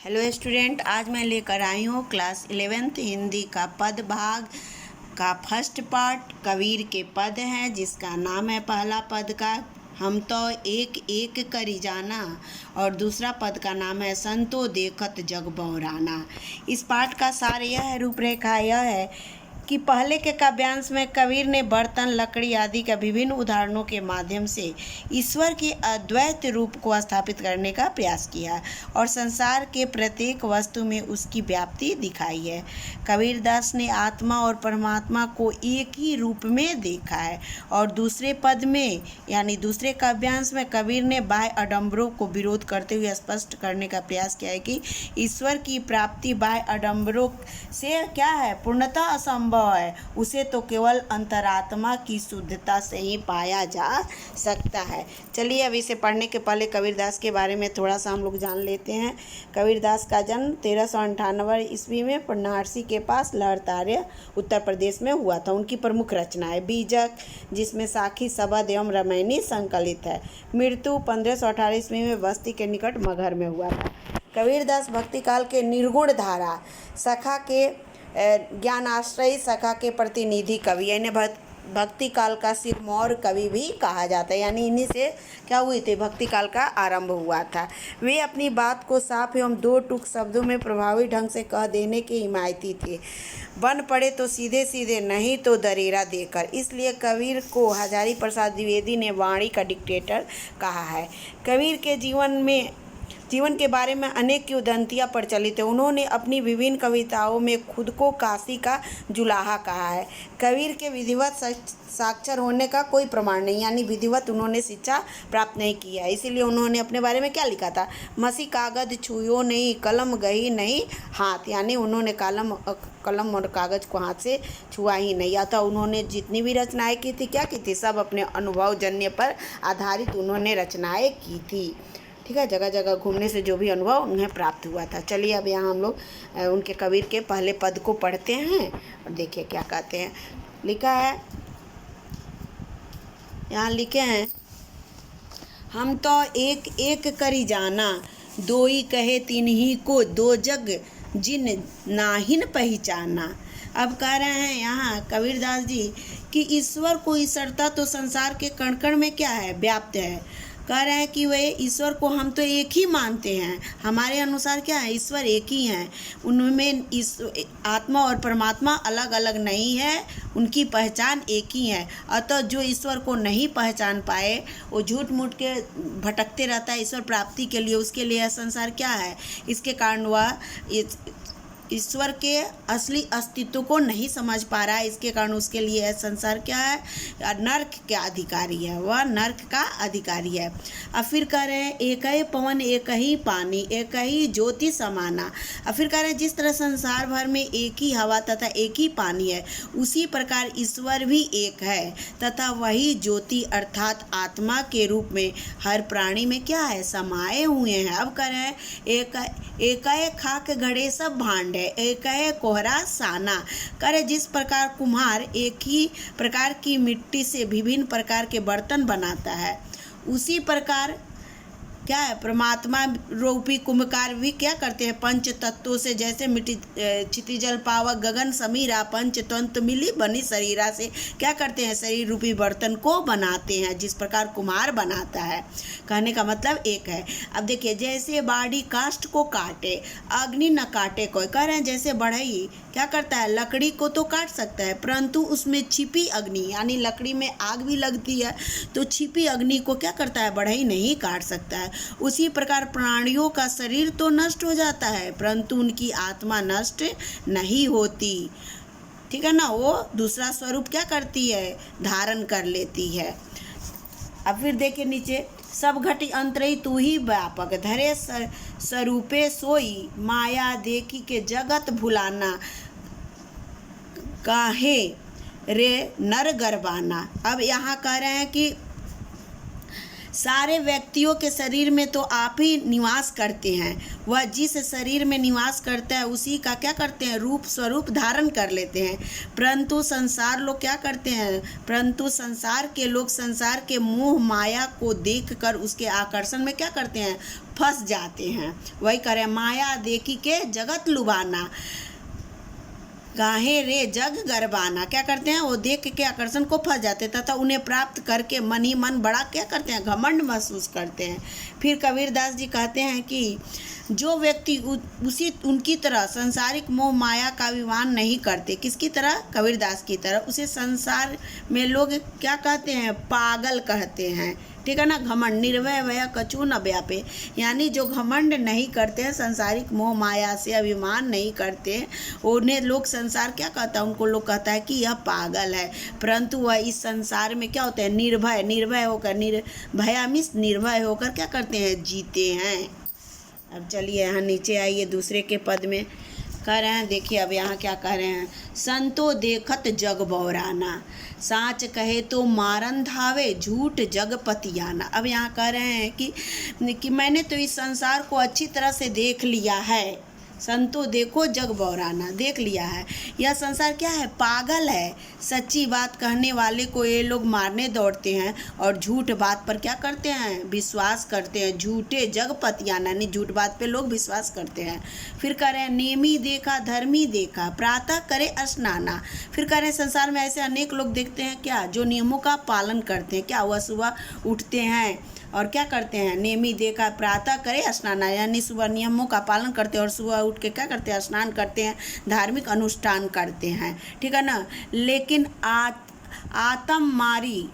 Hello student, आज मैं लेकर आई हूँ क्लास 11th हिंदी का पद भाग का फर्स्ट पार्ट। कबीर के पद हैं जिसका नाम है पहला पद का हम तो एक एक करी जाना और दूसरा पद का नाम है संतो देखत जग बौराना। इस पाठ का सार यह है, रूपरेखा यह है कि पहले के काव्यांश में कबीर ने बर्तन, लकड़ी आदि के विभिन्न उदाहरणों के माध्यम से ईश्वर के अद्वैत रूप को स्थापित करने का प्रयास किया और संसार के प्रत्येक वस्तु में उसकी व्याप्ति दिखाई है। कबीरदास ने आत्मा और परमात्मा को एक ही रूप में देखा है और दूसरे पद में यानी दूसरे काव्यांश में कबीर ने बाह्य आडंबरों को विरोध करते हुए स्पष्ट करने का प्रयास किया है कि ईश्वर की प्राप्ति बाह्य आडंबरों से क्या है, पूर्णतः असंभव है। उसे तो केवल अंतरात्मा की शुद्धता से ही पाया जा सकता है। चलिए अब इसे पढ़ने के पहले कबीरदास के बारे में थोड़ा सा हम लोग जान लेते हैं। कबीरदास का जन्म 1398 ईस्वी में बनारसी के पास लहरतारे उत्तर प्रदेश में हुआ था। उनकी प्रमुख रचना है बीजक, जिसमें साखी, शबद एवं रामायणी संकलित है। मृत्यु 1518 ईस्वी में बस्ती के निकट मगहर में हुआ था। कबीरदास भक्ति काल के निर्गुण धारा सखा के ज्ञानाश्रयी सखा के प्रतिनिधि कवि, यानी भक्ति काल का सिरमौर कवि भी कहा जाता है। यानी इन्हीं से क्या हुई थी, भक्ति काल का आरंभ हुआ था। वे अपनी बात को साफ एवं दो टूक शब्दों में प्रभावी ढंग से कह देने के हिमायती थे। बन पड़े तो सीधे सीधे, नहीं तो दरेरा देकर। इसलिए कबीर को हजारी प्रसाद द्विवेदी ने वाणी का डिक्टेटर कहा है। कबीर के जीवन के बारे में अनेक किंवदंतियां प्रचलित है। उन्होंने अपनी विभिन्न कविताओं में खुद को काशी का जुलाहा कहा है। कबीर के विधिवत साक्षर होने का कोई प्रमाण नहीं, यानी विधिवत उन्होंने शिक्षा प्राप्त नहीं की है। इसीलिए उन्होंने अपने बारे में क्या लिखा था, मसी कागज छुयो नहीं, कलम गही नहीं हाथ। यानी उन्होंने कलम और कागज को हाथ से छुआ ही नहीं। अतः उन्होंने जितनी भी रचनाएं की थी क्या की थी, सब अपने अनुभव जन्य पर आधारित उन्होंने रचनाएं की थी। ठीक है, जगह जगह घूमने से जो भी अनुभव उन्हें प्राप्त हुआ था। चलिए अब यहाँ हम लोग उनके कबीर के पहले पद को पढ़ते हैं और देखिए क्या कहते हैं। लिखा है, यहाँ लिखे हैं, हम तो एक एक करी जाना, दोई कहे तिन्ही को, दो जग जिन नाहिन पहचाना। अब कह रहे हैं यहाँ कबीरदास जी कि ईश्वर को ईश्वरता तो संसार के कण कण में क्या है, व्याप्त है। कह रहे हैं कि वे ईश्वर को हम तो एक ही मानते हैं, हमारे अनुसार क्या है, ईश्वर एक ही हैं। उनमें आत्मा और परमात्मा अलग अलग नहीं है, उनकी पहचान एक ही है। अतः जो ईश्वर को नहीं पहचान पाए वो झूठ मूठ के भटकते रहता है ईश्वर प्राप्ति के लिए। उसके लिए संसार क्या है, इसके कारण वह ईश्वर के असली अस्तित्व को नहीं समझ पा रहा है। इसके कारण उसके लिए संसार क्या है, नर्क का अधिकारी है, वह नर्क का अधिकारी है। अब फिर कह रहे हैं, एक ही पवन एक ही पानी, एक ही ज्योति समाना। अब फिर कह रहे हैं, जिस तरह संसार भर में एक ही हवा तथा एक ही पानी है, उसी प्रकार ईश्वर भी एक है तथा वही ज्योति अर्थात आत्मा के रूप में हर प्राणी में क्या है, समाये हुए हैं। अब कह रहे हैं, एक खाक घड़े सब भांड, एक है कोहरा साना। करे जिस प्रकार कुम्हार एक ही प्रकार की मिट्टी से विभिन्न प्रकार के बर्तन बनाता है, उसी प्रकार क्या है, परमात्मा रूपी कुम्भकार भी क्या करते हैं, पंच तत्वों से, जैसे मिट्टी क्षिति जल पावक गगन समीरा, पंच तंत्र मिली बनी शरीरा से क्या करते हैं, शरीर रूपी बर्तन को बनाते हैं, जिस प्रकार कुम्हार बनाता है। कहने का मतलब एक है। अब देखिए, जैसे बाड़ी काष्ठ को काटे, अग्नि न काटे कोई। कह रहे हैं जैसे बढ़ई क्या करता है, लकड़ी को तो काट सकता है, परंतु उसमें छिपी अग्नि, यानी लकड़ी में आग भी लगती है तो छिपी अग्नि को क्या करता है, बढ़ई नहीं काट सकता है। उसी प्रकार प्राणियों का शरीर तो नष्ट हो जाता है परंतु उनकी आत्मा नष्ट नहीं होती। ठीक है ना, वो दूसरा स्वरूप क्या करती है, धारण कर लेती है। अब फिर देखिए नीचे, सब घटी अंतरही तू ही व्यापक, धरे स्वरूपे सोई, माया देखी के जगत भुलाना, काहे रे नर गरबाना। अब यहाँ कह रहे हैं कि सारे व्यक्तियों के शरीर में तो आप ही निवास करते हैं। वह जिस शरीर में निवास करता है उसी का क्या करते हैं, रूप स्वरूप धारण कर लेते हैं। परंतु संसार लोग क्या करते हैं, परंतु संसार के लोग संसार के मोह माया को देखकर उसके आकर्षण में क्या करते हैं, फंस जाते हैं। वही करें, माया देखी के जगत लुभाना, गाहे रे जग गरबाना। क्या करते हैं, वो देख के आकर्षण को फंस जाते हैं तथा उन्हें प्राप्त करके मन ही मन बड़ा क्या करते हैं, घमंड महसूस करते हैं। फिर कबीरदास जी कहते हैं कि जो व्यक्ति उनकी तरह संसारिक मोह माया का अभिमान नहीं करते, किसकी तरह, कबीरदास की तरह, उसे संसार में लोग क्या कहते हैं, पागल कहते हैं। ठीक है ना। घमंड, निर्भय भय कछु न व्यापे, यानी जो घमंड नहीं करते हैं, संसारिक मोह माया से अभिमान नहीं करते, उन्हें लोग संसार क्या कहता है, उनको लोग कहता है कि यह पागल है। परंतु वह इस संसार में क्या होते हैं, निर्भय, निर्भय होकर, भयामिस निर्भय होकर क्या करते हैं, जीते हैं। अब चलिए यहाँ नीचे आइए, दूसरे के पद में कह रहे हैं, देखिए अब यहाँ क्या कह रहे हैं, संतो देखत जग बौराना, साँच कहे तो मारन धावे, झूठ जग पतियाना। अब यहाँ कह रहे हैं कि मैंने तो इस संसार को अच्छी तरह से देख लिया है। संतो देखो जग बौराना, देख लिया है। यह संसार क्या है, पागल है। सच्ची बात कहने वाले को ये लोग मारने दौड़ते हैं और झूठ बात पर क्या करते हैं, विश्वास करते हैं। झूठे जग पतियाना, नहीं झूठ बात पे लोग विश्वास करते हैं। फिर कह रहे हैं, नेमी देखा धर्मी देखा, प्रातः करे स्नाना। फिर कह रहे हैं, संसार में ऐसे अनेक लोग देखते हैं क्या, जो नियमों का पालन करते हैं। क्या, वह सुबह उठते हैं और क्या करते हैं, नेमी देखा प्रातः करे स्नान, यानी सुबह नियमों का पालन करते हैं और सुबह उठ के क्या करते हैं, स्नान करते हैं, धार्मिक अनुष्ठान करते हैं। ठीक है ना। लेकिन आत्म मारी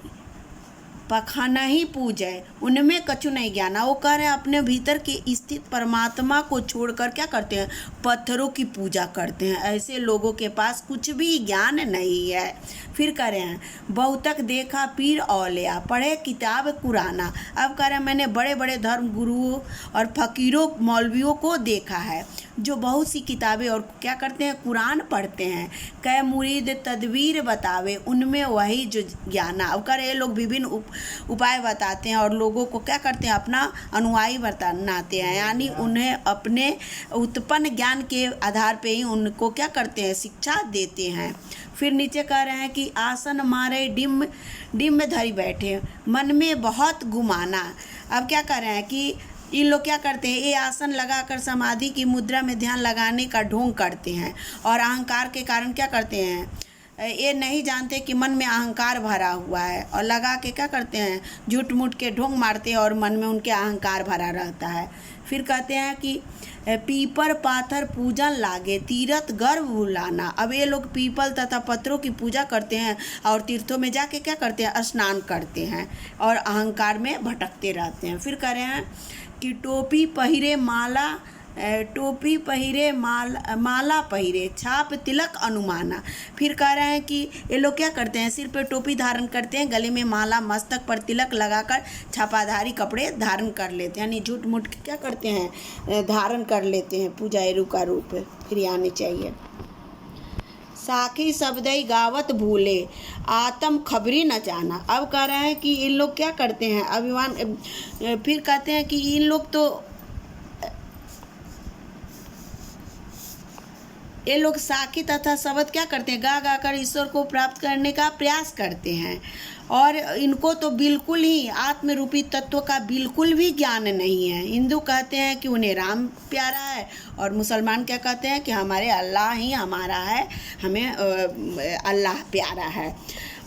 पखाना ही पूजै, उनमें कछु नहीं ज्ञान। वो कह रहे हैं, अपने भीतर के स्थित परमात्मा को छोड़कर क्या करते हैं, पत्थरों की पूजा करते हैं। ऐसे लोगों के पास कुछ भी ज्ञान नहीं है। फिर कह रहे हैं, बहुतक देखा पीर औलिया, पढ़े किताब कुराना। अब कह रहे हैं, मैंने बड़े बड़े धर्म गुरुओं और फकीरों मौलवियों को देखा है, जो बहुत सी किताबें और क्या करते हैं, कुरान पढ़ते हैं। कै मुरीद तदबीर बतावे, उनमें वही जो ज्ञान। अब कह रहे, लोग विभिन्न उपाय बताते हैं और लोगों को क्या करते हैं, अपना अनुयायी बनाते हैं, यानी उन्हें अपने उत्पन्न ज्ञान के आधार पे ही उनको क्या करते हैं, शिक्षा देते हैं। फिर नीचे कह रहे हैं कि आसन मारे डिम्ब धरी बैठे, मन में बहुत गुमाना। अब क्या कर रहे हैं कि इन लोग क्या करते हैं, ये आसन लगाकर समाधि की मुद्रा में ध्यान लगाने का ढोंग करते हैं और अहंकार के कारण क्या करते हैं, ये नहीं जानते कि मन में अहंकार भरा हुआ है और लगा के क्या करते हैं, झूठ मूठ के ढोंग मारते हैं और मन में उनके अहंकार भरा रहता है। फिर कहते हैं कि पीपर पाथर पूजन लागे, तीर्थ गर्भ भुलाना। अब ये लोग पीपल तथा पत्थरों की पूजा करते हैं और तीर्थों में जाके क्या करते हैं, स्नान करते हैं और अहंकार में भटकते रहते हैं। फिर कह रहे हैं कि टोपी पहिरे माला पहिरे, छाप तिलक अनुमाना। फिर कह रहे हैं कि ये लोग क्या करते हैं, सिर पे टोपी धारण करते हैं, गले में माला, मस्तक पर तिलक लगाकर छापाधारी कपड़े धारण कर लेते हैं, यानी झूठ मूठ क्या करते हैं, धारण कर लेते हैं, पूजा एरू का रूप। फिर आने चाहिए, साखी शब्दई गावत भूले, आत्म खबरी न जाना। अब कह रहे हैं कि इन लोग क्या करते हैं, अभिमान। फिर कहते हैं कि इन लोग तो ये लोग साखी तथा शब्द क्या करते हैं, गा गा कर ईश्वर को प्राप्त करने का प्रयास करते हैं और इनको तो बिल्कुल ही आत्म रूपी तत्व का बिल्कुल भी ज्ञान नहीं है। हिंदू कहते हैं कि उन्हें राम प्यारा है और मुसलमान क्या कहते हैं कि हमारे अल्लाह ही हमारा है, हमें अल्लाह प्यारा है।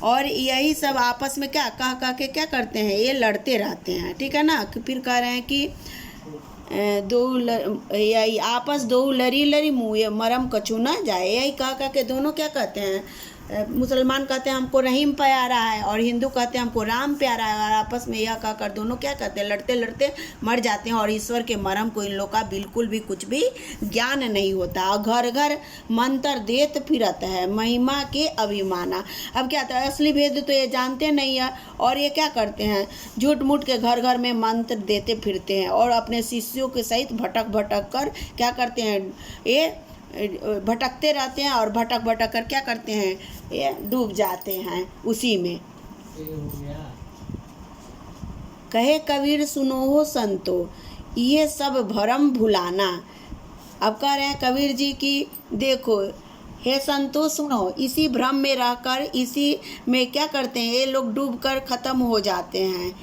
और यही सब आपस में क्या कह के क्या करते हैं, ये लड़ते रहते हैं। ठीक है ना। फिर कह रहे हैं कि आपस दो लरी मुँह मरम कछु ना जाए, यही कह के दोनों क्या कहते हैं, मुसलमान कहते हैं हमको रहीम प्यारा है और हिंदू कहते हैं हमको राम प्यारा है, और आपस में यह कहकर दोनों क्या कहते हैं, लड़ते लड़ते मर जाते हैं और ईश्वर के मरम को इन लोग का बिल्कुल भी कुछ भी ज्ञान नहीं होता और घर घर मंत्र देत फिरत है, महिमा के अभिमाना। अब क्या था, असली भेद तो ये जानते नहीं है और ये क्या करते हैं, झूठ मूठ के घर घर में मंत्र देते फिरते हैं और अपने शिष्यों के सहित भटक कर क्या करते हैं, ये भटकते रहते हैं और भटक कर क्या करते हैं, ये डूब जाते हैं उसी में। कहे कबीर सुनो हो संतो, ये सब भरम भुलाना। अब कह रहे हैं कबीर जी की देखो हे संतो सुनो, इसी भ्रम में रहकर इसी में क्या करते हैं ये लोग, डूब कर ख़त्म हो जाते हैं।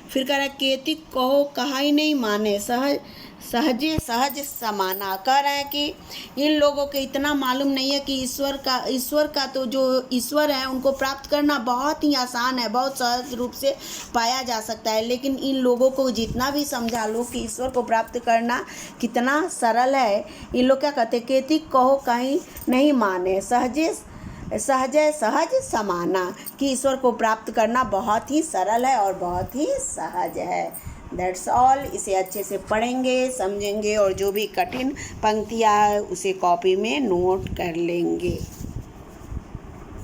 फिर कह रहा है केति कहो कहा ही नहीं माने, सहजे सहज समाना। कह रहे हैं कि इन लोगों को इतना मालूम नहीं है कि ईश्वर का तो जो ईश्वर है उनको प्राप्त करना बहुत ही आसान है, बहुत सहज रूप से पाया जा सकता है। लेकिन इन लोगों को जितना भी समझा लो कि ईश्वर को प्राप्त करना कितना सरल है, इन लोग क्या कहते हैं केति कहो कहीं नहीं माने, सहज समाना, कि ईश्वर को प्राप्त करना बहुत ही सरल है और बहुत ही सहज है। That's all. इसे अच्छे से पढ़ेंगे, समझेंगे और जो भी कठिन पंक्तियाँ है उसे कॉपी में नोट कर लेंगे।